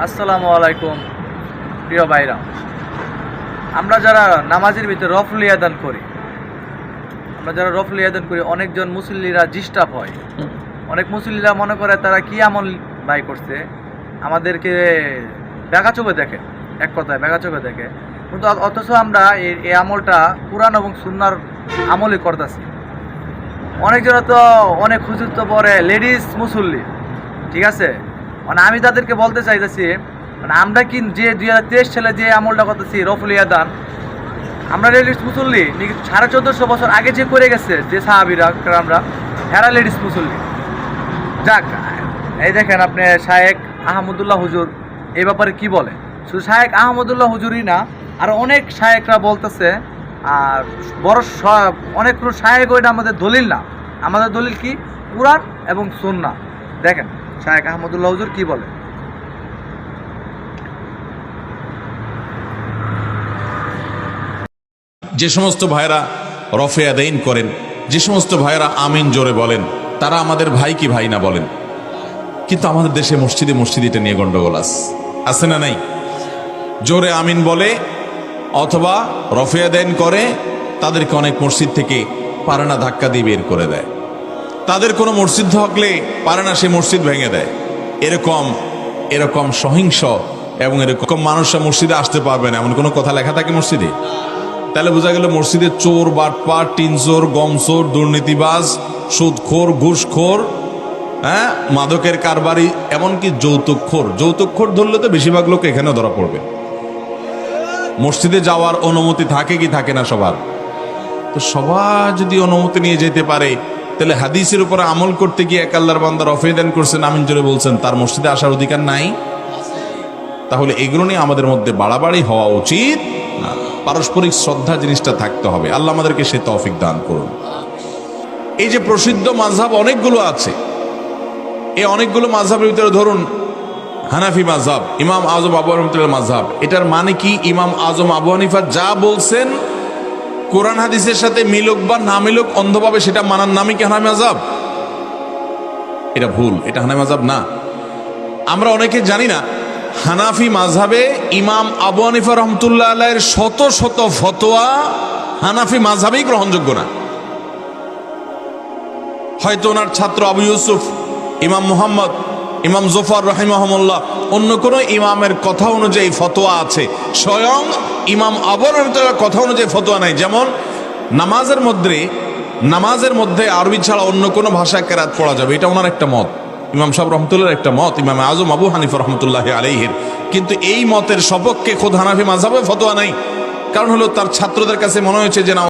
আসসালামু আলাইকুম প্রিয় ভাইরা, আমরা যারা নামাজের ভিতরে রফলি আদান করি অনেকজন মুসল্লিরা ডিস্টার্ব হয়। অনেক মুসল্লিরা মনে করে তারা কি আমল ভাই করছে, আমাদেরকে বেকা চোখে দেখে, এক কথায় বেকা চোখে দেখে। কিন্তু অথচ আমরা এই আমলটা কুরআন এবং সুন্নাহর আমলই করতেছি। অনেকজন তো অনেক হুজুর তো পরে লেডিস মুসল্লি, ঠিক আছে। মানে আমি তাদেরকে বলতে চাইতেছি, মানে আমরা কি যে 2023 সালে যে আমলটা করতেছি রফলি আদান, আমরা লেডিস মুসল্লি 1450 বছর আগে যে করে গেছে যে সাহাবিরা আমরা হেরা লেডিস মুসল্লি। যাক, এই দেখেন আপনি শায়েখ আহমদুল্লাহ হুজুর এই ব্যাপারে কি বলে। শুধু শায়েখ আহমদুল্লাহ হুজুরই না, আর অনেক শায়েখরা বলতেছে। আর বড় অনেক শায়েখ ওইটা আমাদের দলিল না, আমাদের দলিল কি কুরআন এবং সুন্নাহ। দেখেন শায়েখ আহমদুল্লাহ হুজুর কি বলে। যে সমস্ত ভাইরা রফে আদাইন করেন, যে সমস্ত ভাইরা আমিন জোরে বলেন, তারা আমাদের ভাই কি ভাই না বলেন। কিন্তু আমাদের দেশে মসজিদে এটা নিয়ে গন্ডগোল আছে না নাই? জোরে আমিন বলে অথবা রফে আদাইন করে, তাদেরকে অনেক মসজিদ থেকে পারে না ধাক্কা দিয়ে বের করে দেয়। তাদের কোনো মসজিদ থাকলে পারে না সে মসজিদ ভেঙে দেয়। এরকম সহিংস এবং এরকম মানুষরা মসজিদে আসতে পারবে না এমন কোনো কথা লেখা থাকে মসজিদে? তাহলে বোঝা গেল মসজিদে চোর, বাটপার, টিনচোর, গমচোর, দুর্নীতিবাজ, সুদখোর, ঘুষখোর, মাদকের কারবারি, এমনকি যৌতুকখোর ধরলে তো বেশিরভাগ লোক এখানেও ধরা পড়বে। মসজিদে যাওয়ার অনুমতি থাকে কি থাকে না সবার? তো সবার যদি অনুমতি নিয়ে যেতে পারে, তাহলে হাদিসের উপরে আমল করতে গিয়ে এক আল্লাহর বান্দা রফে আদান করছেন, আমিন জোরে বলছেন, তার মসজিদে আসার অধিকার নাই? তাহলে এগুলো নিয়ে আমাদের মধ্যে বাড়াবাড়ি হওয়া উচিত না। পারস্পরিক শ্রদ্ধা জিনিসটা থাকতে হবে। আল্লাহ আমাদেরকে সে তৌফিক দান করুন। এই যে প্রসিদ্ধ মাযহাব অনেকগুলো আছে, এই অনেকগুলো মাযহাবের ভিতরে ধরুন হানাফি মাযহাব, ইমাম আযম আবু হানিফার মাযহাব। এটার মানে কি? ইমাম আযম আবু হানিফা যা বলছেন কোরআন হাদিসের সাথে মিলুক বা না মিলুক অন্ধভাবে সেটা মানার নামই কি হানাফি মাযহাব? এটা ভুল, এটা হানাফি মাযহাব না। আমরা অনেকে জানি না হানাফি মাযহাবে ইমাম আবু হানিফা রহমতুল্লাহ আলাইহির শত শত ফতোয়া হানাফি মাযহাবেই গ্রহণযোগ্য না। হয়তো ওনার ছাত্র আবু ইউসুফ, ইমাম মুহাম্মদ, ইমাম জফর রাহিমাহুল্লাহ অন্য কোনো ইমামের কথা অনুযায়ী ফতোয়া আছে, স্বয়ং ইমাম আবু হানিফার কথা অনুযায়ী ফতোয়া নাই। যেমন নামাজের মধ্যে আরবি ছাড়া অন্য কোনো ভাষায় কেরাত পড়া যাবে, এটা ওনার একটা মত, ইমাম সাহেব রহমতুল্লাহর একটা মত, ইমাম আজম আবু হানিফা রহমতুল্লাহ আলাইহির। কিন্তু এই মতের সপক্ষে খোদ হানাফি মাযহাবে ফতোয়া নাই। কারণ হলো তার ছাত্রদের কাছে মনে হয়েছে যে না,